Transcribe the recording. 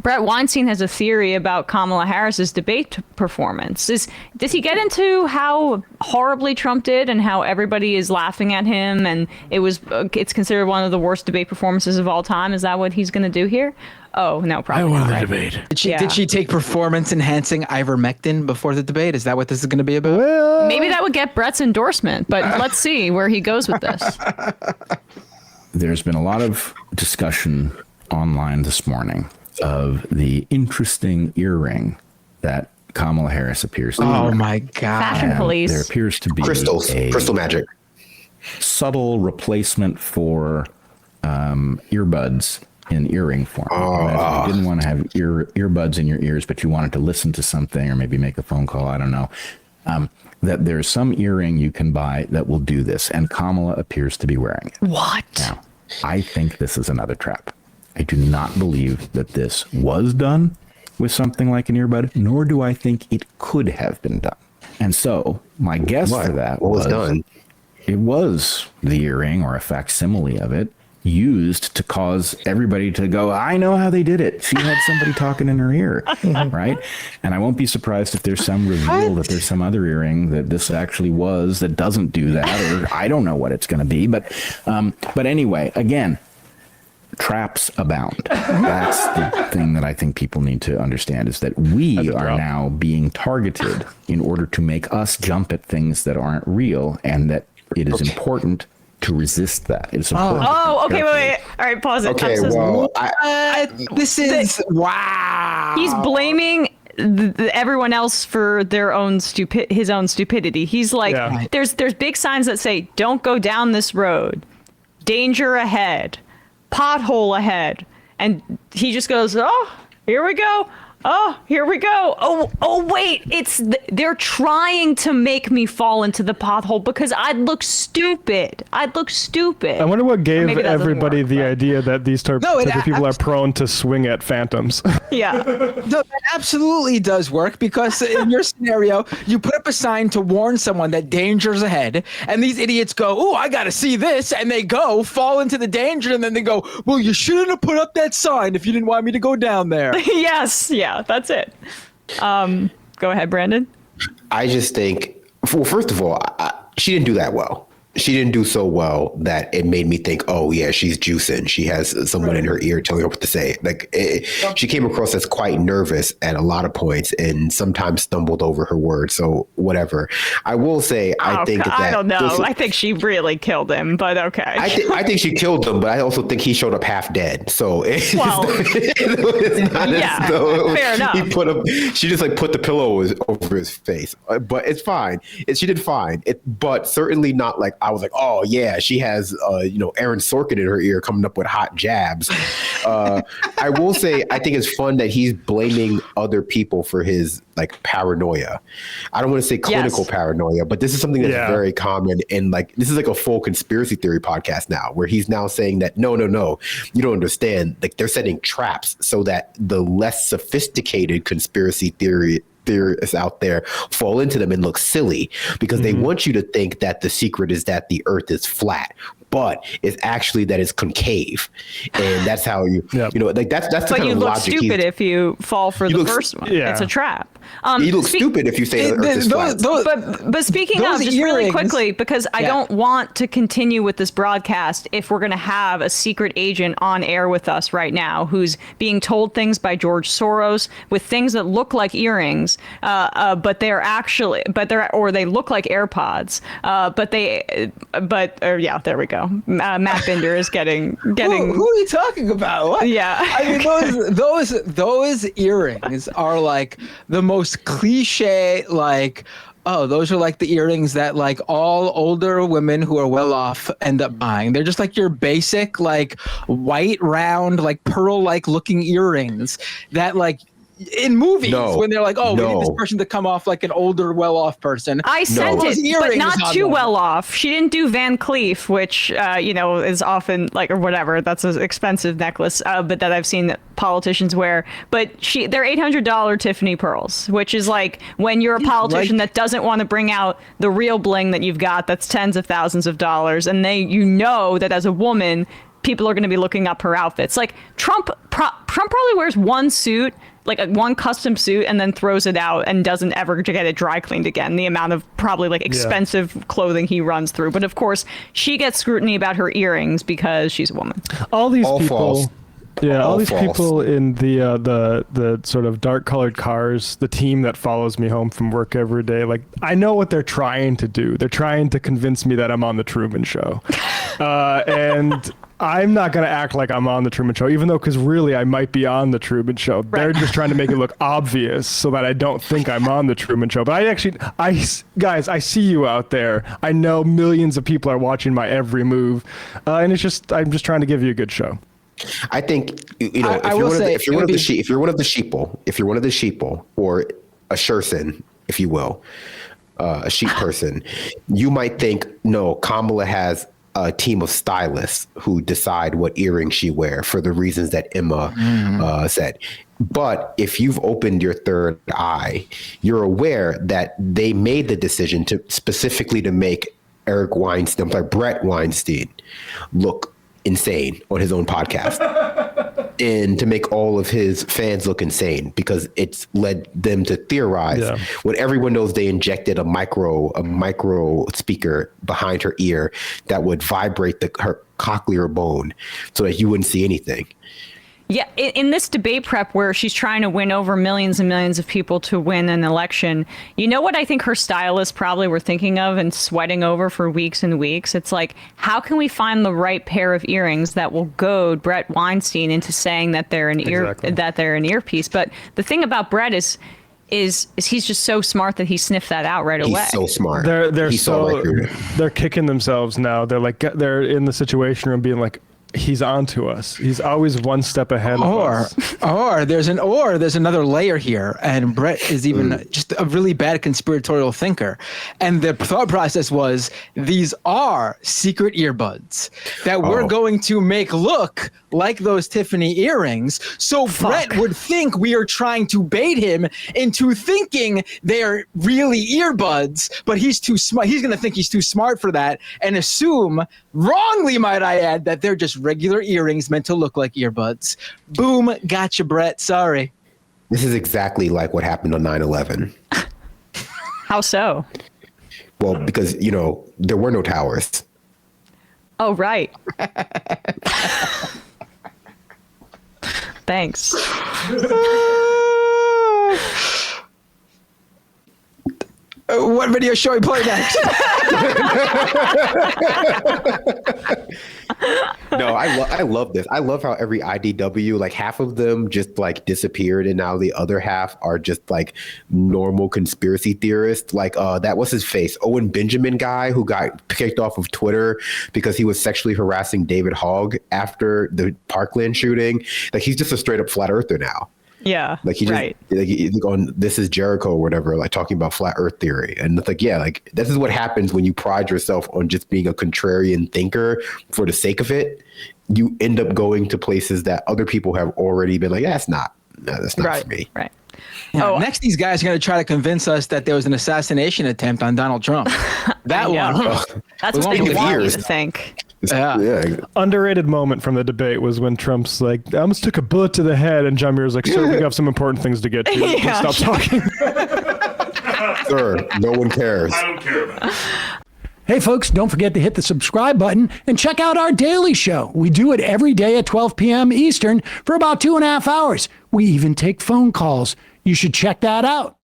Bret Weinstein has a theory about Kamala Harris's debate performance. Does he get into how horribly Trump did and how everybody is laughing at him and it's considered one of the worst debate performances of all time? Is that what he's going to do here? Oh, no, probably I won not, the right? debate. Did she take performance-enhancing ivermectin before the debate? Is that what this is going to be about? Well, Maybe that would get Bret's endorsement, but let's see where he goes with this. There's been a lot of discussion online this morning of the interesting earring that Kamala Harris appears to be wearing. Oh my God. Fashion And police. there appears to be Crystal magic. subtle replacement for earbuds in earring form. If you didn't want to have earbuds in your ears, but you wanted to listen to something or maybe make a phone call, I don't know, that there's some earring you can buy that will do this, and Kamala appears to be wearing it. What? Now, I think this is another trap. I do not believe that this was done with something like an earbud, nor do I think it could have been done. And so my guess for that What was done? It was the earring or a facsimile of it used to cause everybody to go, I know how they did it. She had somebody talking in her ear, right? And I won't be surprised if there's some reveal that there's some other earring that this actually was that doesn't do that, or I don't know what it's going to be. But anyway, again, traps abound. That's the thing that I think people need to understand, is that we are now being targeted in order to make us jump at things that aren't real, and that it is important to resist that. It's important. Oh, okay, wait. All right, pause it. Okay, well, Wow. He's blaming everyone else for their own his own stupidity. He's like, there's big signs that say, don't go down this road, danger ahead, pothole ahead, and he just goes, oh, here we go. Oh, here we go. Oh, wait. They're trying to make me fall into the pothole because I'd look stupid. I wonder what gave everybody the idea that these type of people are prone to swing at phantoms. Yeah. No, that absolutely does work, because in your scenario, you put up a sign to warn someone that danger's ahead, and these idiots go, oh, I got to see this, and they go, fall into the danger, and then they go, well, you shouldn't have put up that sign if you didn't want me to go down there. Yes, yeah, that's it. Go ahead, Brandon. I just think, well, first of all, she didn't do that well. She didn't do so well that it made me think, oh, yeah, she's juicing. She has someone in her ear telling her what to say. She came across as quite nervous at a lot of points and sometimes stumbled over her words. So whatever. I will say, I think that I don't know. I think she really killed him, but okay. I think she killed him, but I also think he showed up half dead. So it's fair enough. She just put the pillow over his face, but it's fine. She did fine. But certainly not like, I was like, oh yeah, she has Aaron Sorkin in her ear coming up with hot jabs. I will say, I think it's fun that he's blaming other people for his paranoia. I don't want to say clinical paranoia, but this is something that's very common, and this is a full conspiracy theory podcast now, where he's now saying that no, you don't understand. They're setting traps so that the less sophisticated conspiracy theorists out there fall into them and look silly, because they want you to think that the secret is that the earth is flat, but it's actually that it's concave, and that's how that's the but kind you of look logic. Stupid if you fall for the first one. Yeah. It's a trap. You look stupid if you say the earth is flat. But speaking of, just really quickly, because I don't want to continue with this broadcast if we're going to have a secret agent on air with us right now who's being told things by George Soros with things that look like earrings, but they're actually, or they look like AirPods, there we go. Matt Binder is getting. Who are you talking about? What? Yeah. I mean, those earrings are the most cliche, oh, those are the earrings that all older women who are well off end up buying. They're just your basic white round pearl looking earrings that in movies when they're we need this person to come off like an older well-off person. I sent it, but not too well off. She didn't do Van Cleef, which is often or whatever. That's an expensive necklace, but that I've seen that politicians wear. But they're $800 Tiffany pearls, which is when you're a politician that doesn't want to bring out the real bling that you've got, that's tens of thousands of dollars, and that as a woman, people are going to be looking up her outfits. Like Trump probably wears one suit, like one custom suit, and then throws it out and doesn't ever get it dry cleaned again. The amount of probably like expensive clothing he runs through. But of course, she gets scrutiny about her earrings because she's a woman. All these people. False. Yeah, all these false. people in the sort of dark colored cars, the team that follows me home from work every day, like I know what they're trying to do. They're trying to convince me that I'm on the Truman Show. And I'm not going to act like I'm on the Truman Show, even though, because really I might be on the Truman Show. Right. They're just trying to make it look obvious so that I don't think I'm on the Truman Show. But guys, I see you out there. I know millions of people are watching my every move. And I'm just trying to give you a good show. I think, you know, if you're one of the sheeple, or a Sherson, if you will, a sheep person, you might think, no, Kamala has a team of stylists who decide what earrings she wear for the reasons that Emma said. But if you've opened your third eye, you're aware that they made the decision specifically to make Bret Weinstein look insane on his own podcast and to make all of his fans look insane, because it's led them to theorize when everyone knows they injected a micro speaker behind her ear that would vibrate her cochlear bone so that you wouldn't see anything. Yeah, in this debate prep where she's trying to win over millions and millions of people to win an election, you know what I think her stylists probably were thinking of and sweating over for weeks and weeks? It's like, how can we find the right pair of earrings that will goad Bret Weinstein into saying that they're an earpiece? But the thing about Bret is he's just so smart that he sniffed that out right away. He's so smart. They're kicking themselves now. They're in the Situation Room being like, he's on to us. He's always one step ahead of us. Or there's another layer here, and Bret is even just a really bad conspiratorial thinker. And the thought process was, these are secret earbuds that we're going to make look like those Tiffany earrings. So Bret would think we are trying to bait him into thinking they're really earbuds, but he's too smart. He's going to think he's too smart for that and assume, wrongly might I add, that they're just regular earrings meant to look like earbuds. Boom, gotcha, Bret. Sorry. This is exactly like what happened on 9/11. How so? Well, because, you know, there were no towers. Oh, right. Thanks. What video should we play next? No, I love this. I love how every IDW, like half of them just like disappeared, and now the other half are just like normal conspiracy theorists. Like that was his face, Owen Benjamin guy who got kicked off of Twitter because he was sexually harassing David Hogg after the Parkland shooting. Like he's just a straight up flat earther now. Yeah, like he just like on This Is Jericho or whatever, like talking about flat earth theory. And it's like, yeah, like this is what happens when you pride yourself on just being a contrarian thinker for the sake of it. You end up going to places that other people have already been like, that's not for me. Right. Yeah, next, these guys are going to try to convince us that there was an assassination attempt on Donald Trump. That one. That's what they want you to think. Yeah. Underrated moment from the debate was when Trump's like, I almost took a bullet to the head, and John Muir's like, sir, we have some important things to get to. Stop talking. Sir, no one cares. I don't care about it. Hey, folks, don't forget to hit the subscribe button and check out our daily show. We do it every day at 12 p.m. Eastern for about 2.5 hours. We even take phone calls. You should check that out.